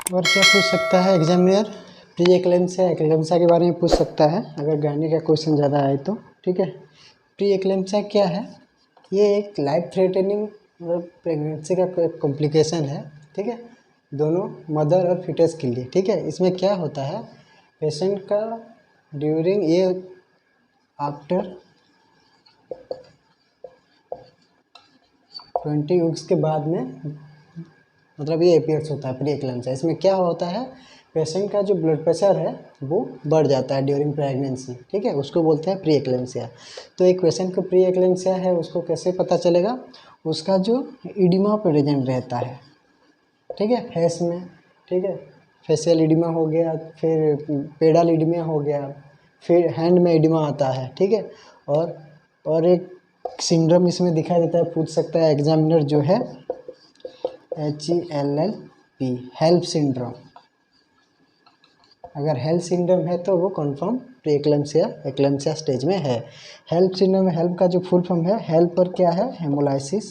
और क्या पूछ सकता है एग्जामिनर? प्री एक्लेम्सिया, एक्लेम्सिया के बारे में पूछ सकता है अगर गायनी का क्वेश्चन ज़्यादा आए तो। ठीक है, प्री एक्लेम्सिया क्या है? ये एक लाइफ थ्रेटनिंग प्रेगनेंसी का कॉम्प्लिकेशन है। ठीक है, दोनों मदर और फिटस के लिए। ठीक है, इसमें क्या होता है, पेशेंट का ड्यूरिंग ये आफ्टर 20 वीक्स के बाद में मतलब ये अपीयर्स होता है प्री एक्लेम्सिया। इसमें क्या होता है, पेशेंट का जो ब्लड प्रेशर है वो बढ़ जाता है ड्यूरिंग प्रेगनेंसी। ठीक है, उसको बोलते हैं प्री एक्लेम्सिया। तो एक पेशेंट को प्री एक्लेम्सिया है, उसको कैसे पता चलेगा? उसका जो इडिमा प्रेजेंट रहता है, ठीक है, फेस में। ठीक है, फेशियल इडिमा हो गया, फिर पेडल इडिमा हो गया, फिर हैंड में इडिमा आता है। ठीक है, और एक सिंड्रोम इसमें दिखाई देता है, पूछ सकता है एग्जामिनर, जो है HELLP, हेल्प सिंड्रोम। अगर हेल्प सिंड्रोम है तो वो confirm pre eclampsia, eclampsia stage में है। हेल्प सिंड्रोम में हेल्प का जो फुल फॉर्म है, हेल्प पर क्या है, हेमोलाइसिस।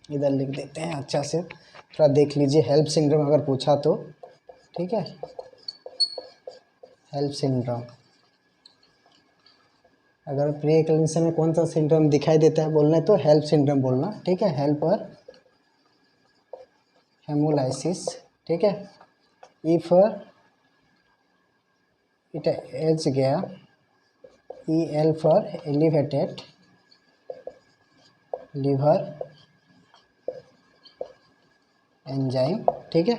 इधर लिख देते हैं अच्छा से, थोड़ा देख लीजिए हेल्प सिंड्रोम अगर पूछा तो। ठीक है, हेल्प सिंड्रोम, अगर प्री एक्लेम्सिया में कौन सा सिंड्रोम दिखाई देता है बोलना है तो हेल्प सिंड्रोम बोलना। ठीक है, हेल्प और हेमोलाइसिस। ठीक है, इफ इट एज गया, EL for elevated liver enzyme. ठीक है,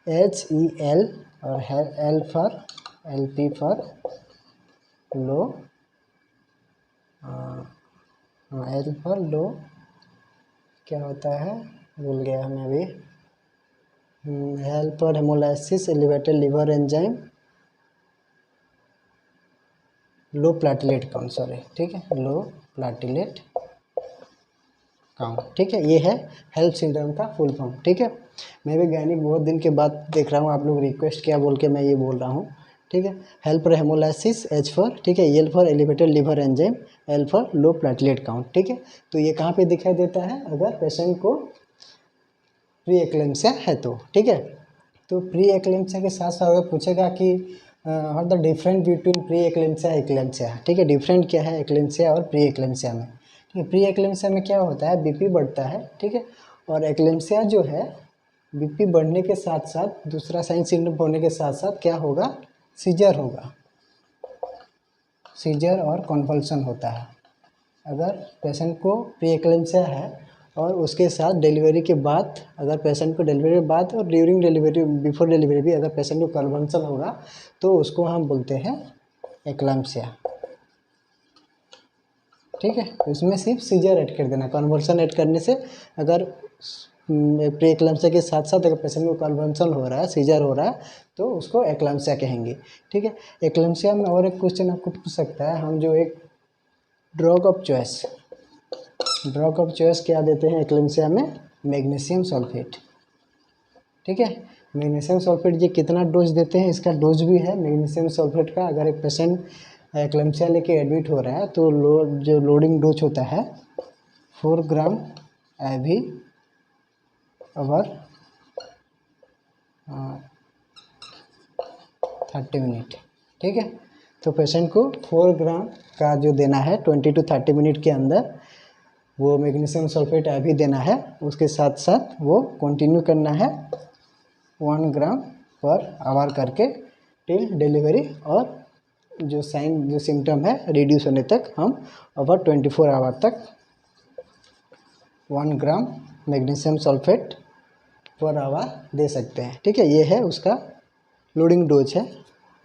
HEL और L for LP for low, L for low, क्या होता है भूल गया हमें अभी। Help for hemolysis, elevated liver enzyme, low platelet count, sorry. ठीक है, लो प्लेटलेट काउंट। ठीक है, ये है हेल्प सिंड्रोम का फुल फॉर्म। ठीक है, मैं भी गायनिक बहुत दिन के बाद देख रहा हूँ, आप लोग रिक्वेस्ट किया बोल के मैं ये बोल रहा हूँ। ठीक है, help for hemolysis, H for, ठीक है, EL for elevated liver enzyme, L for low platelet count. ठीक है, तो ये कहाँ पे दिखाई देता है? अगर पेशेंट को प्री एक्लेम्सिया है तो। ठीक है, तो प्री एक्लेम्सिया के साथ साथ अगर पूछेगा कि what the difference between pre eclampsia eclampsia. ठीक है, डिफरेंट क्या है एक्लेम्सिया और प्री एक्लेम्सिया में? ठीक है, प्री एक्लेम्सिया में क्या होता है, बीपी बढ़ता है। ठीक है, और एक्लेम्सिया जो है, बीपी बढ़ने के साथ साथ दूसरा साइन सिंड्रोम होने के साथ साथ क्या होगा, सीजर होगा, सीजर और कन्वल्सन होता है। अगर पेशेंट को प्री एक्लेम्सिया है और उसके साथ डिलीवरी के बाद, अगर पेशेंट को डिलीवरी के बाद और ड्यूरिंग डिलीवरी, बिफोर डिलीवरी भी अगर पेशेंट को कन्वल्सन होगा तो उसको हम बोलते हैं एक्लेम्सिया। ठीक है, उसमें सिर्फ सीजर ऐड कर देना, कन्वल्सन ऐड करने से अगर प्री एक्लेम्सिया के साथ साथ अगर पेशेंट को कन्वल्सन हो रहा है, सीजर हो रहा है, तो उसको एक्लेम्सिया कहेंगे। ठीक है, एक्लेम्सिया में और एक क्वेश्चन आपको पूछ सकता है, हम जो एक drug of choice, drug of choice क्या देते हैं एक्लेम्सिया में? Magnesium sulphate. ठीक है, मैग्नीशियम सल्फेट ये कितना डोज देते हैं, इसका डोज भी है मैग्नीशियम सल्फेट का। अगर एक पेशेंट एक्लेम्सिया लेके एडमिट हो रहा है तो जो लोडिंग डोज होता है 4 ग्राम एवी ओवर 30 मिनट। ठीक है, तो पेशेंट को 4 ग्राम का जो देना है 20 to 30 मिनट के अंदर, वो मैग्नीशियम सल्फेट अभी देना है। उसके साथ साथ वो कंटिन्यू करना है 1 ग्राम पर आवर करके टिल डिलीवरी, और जो साइन जो सिम्टम है रिड्यूस होने तक हम ओवर 24 आवर तक 1 ग्राम मैग्नीशियम सल्फेट पर आवर दे सकते हैं। ठीक है, ये है उसका लोडिंग डोज है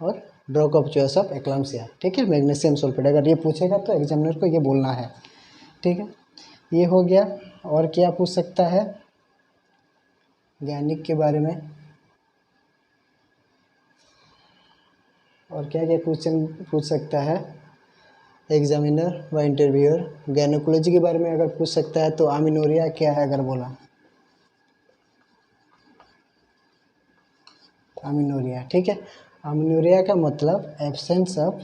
और drug of choice of eclampsia. ठीक है, मैग्नीशियम सल्फेट अगर ये पूछेगा तो एग्जामिनर को ये बोलना है। ठीक है, ये हो गया। और क्या पूछ सकता है गैनिक के बारे में? और क्या क्या क्वेश्चन पूछ सकता है एग्जामिनर व इंटरव्यूअर? गैनोकोलॉजी के बारे में अगर पूछ सकता है तो आमिनोरिया क्या है अगर बोला, आमिनोरिया। ठीक है, आमिनोरिया का मतलब absence of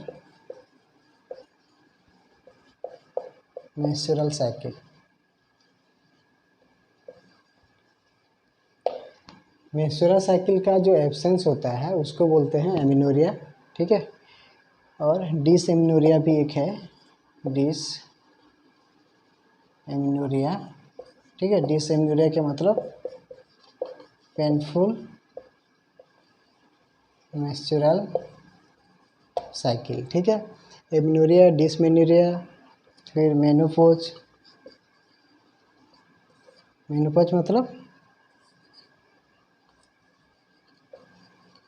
menstrual cycle. Menstrual cycle का जो एब्सेंस होता है उसको बोलते हैं एमिनोरिया, ठीक है। और डिसएमिनोरिया भी एक है, डिसएमिनोरिया, ठीक है। डिसएमिनोरिया का मतलब पेनफुल मेंस्ट्रुअल साइकिल, ठीक है। एमिनोरिया, डिसमेनोरिया, फिर मेनोपॉज। मेनोपॉज मतलब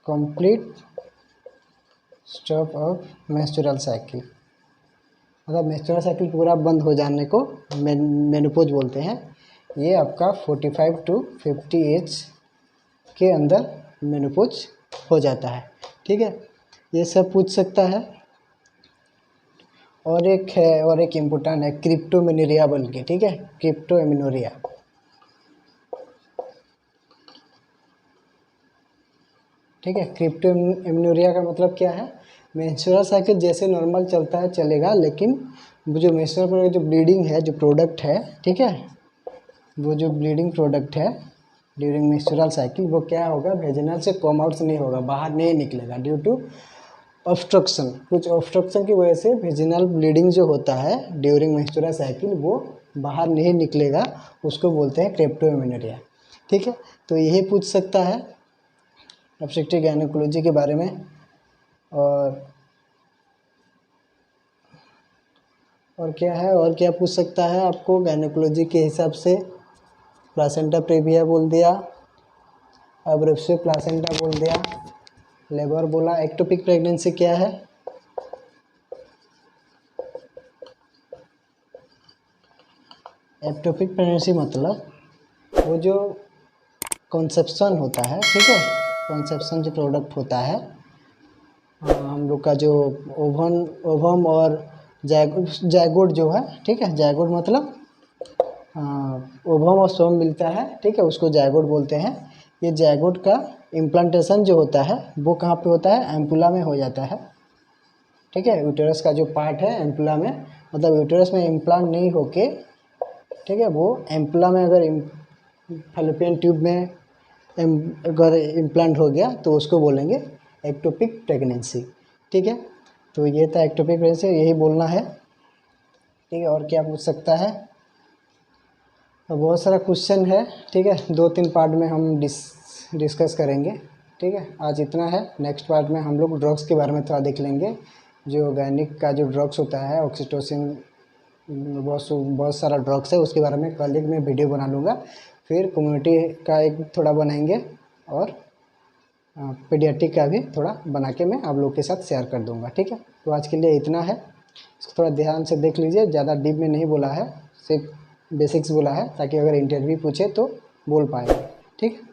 complete stop of menstrual cycle, मतलब मेंस्ट्रुअल साइकिल पूरा बंद हो जाने को मेनोपॉज बोलते हैं। ये आपका 45 to 50 एज के अंदर मेनोपॉज हो जाता है, ठीक है। ये सब पूछ सकता है। और एक है, और एक इम्पोर्टेंट है क्रिप्टोमेनोरिया बोल के, ठीक है। क्रिप्टोएमिनोरिया, ठीक है। क्रिप्टोएमिनोरिया का मतलब क्या है, मेंस्ट्रुअल साइकिल जैसे नॉर्मल चलता है चलेगा, लेकिन वो जो मेंस्ट्रुअल पर जो ब्लीडिंग है, जो प्रोडक्ट है, ठीक है, वो जो ब्लीडिंग प्रोडक्ट है ड्यूरिंग मेंस्ट्रुअल साइकिल, वो क्या होगा, वेजिनल से कम आउट नहीं होगा, बाहर नहीं निकलेगा ड्यू टू ऑब्स्ट्रक्शन। कुछ ऑब्स्ट्रक्शन की वजह से वेजिनल ब्लीडिंग जो होता है ड्यूरिंग मेंस्ट्रुअल साइकिल वो बाहर नहीं निकलेगा, उसको बोलते हैं क्रिप्टोएमिनोरिया, ठीक है। तो यही पूछ सकता है ऑब्स्टेट्रिक गायनेकोलॉजी के बारे में। और क्या है, और क्या पूछ सकता है आपको गायनेकोलॉजी के हिसाब से, प्लासेंटा प्रेविया बोल दिया, अब्रेप्सियो प्लासेंटा बोल दिया, लेबर बोला। एक्टोपिक प्रेगनेंसी क्या है, एक्टोपिक प्रेगनेंसी मतलब वो जो कॉन्सेप्शन होता है, ठीक है, कॉन्सेप्शन जो प्रोडक्ट होता है, हम लोग का जो ओवम और जायगोट जो है, ठीक है, जायगोट मतलब ओवम और सोम मिलता है, ठीक है, उसको जायगोट बोलते हैं। ये जायगोट का इम्प्लांटेशन जो होता है वो कहाँ पे होता है, एम्पुला में हो जाता है, ठीक है। यूटेरस का जो पार्ट है एम्पुला में, मतलब यूटेरस में इम्प्लांट नहीं होके, ठीक है, वो एम्पुला में अगर फैलोपियन ट्यूब में अगर इम्प्लांट हो गया तो उसको बोलेंगे एक्टोपिक प्रेगनेंसी, ठीक है। तो ये था एक्टोपिक प्रेगनेंसी, यही बोलना है, ठीक है। और क्या पूछ सकता है, तो बहुत सारा क्वेश्चन है, ठीक है, 2-3 पार्ट में हम डिस्कस करेंगे, ठीक है। आज इतना है, नेक्स्ट पार्ट में हम लोग ड्रग्स के बारे में थोड़ा देख लेंगे। जो गायनिक का जो ड्रग्स होता है ऑक्सीटोसिन, बहुत सारा ड्रग्स है, उसके बारे में कल एक मैं वीडियो बना लूँगा। फिर कम्युनिटी का एक थोड़ा बनाएंगे, और पीडियाट्रिक का भी थोड़ा बना के मैं आप लोग के साथ शेयर कर दूँगा, ठीक है। तो आज के लिए इतना है, इसको थोड़ा ध्यान से देख लीजिए, ज़्यादा डीप में नहीं बोला है, सिर्फ बेसिक्स बोला है, ताकि अगर इंटरव्यू पूछे तो बोल पाएंगे, ठीक है।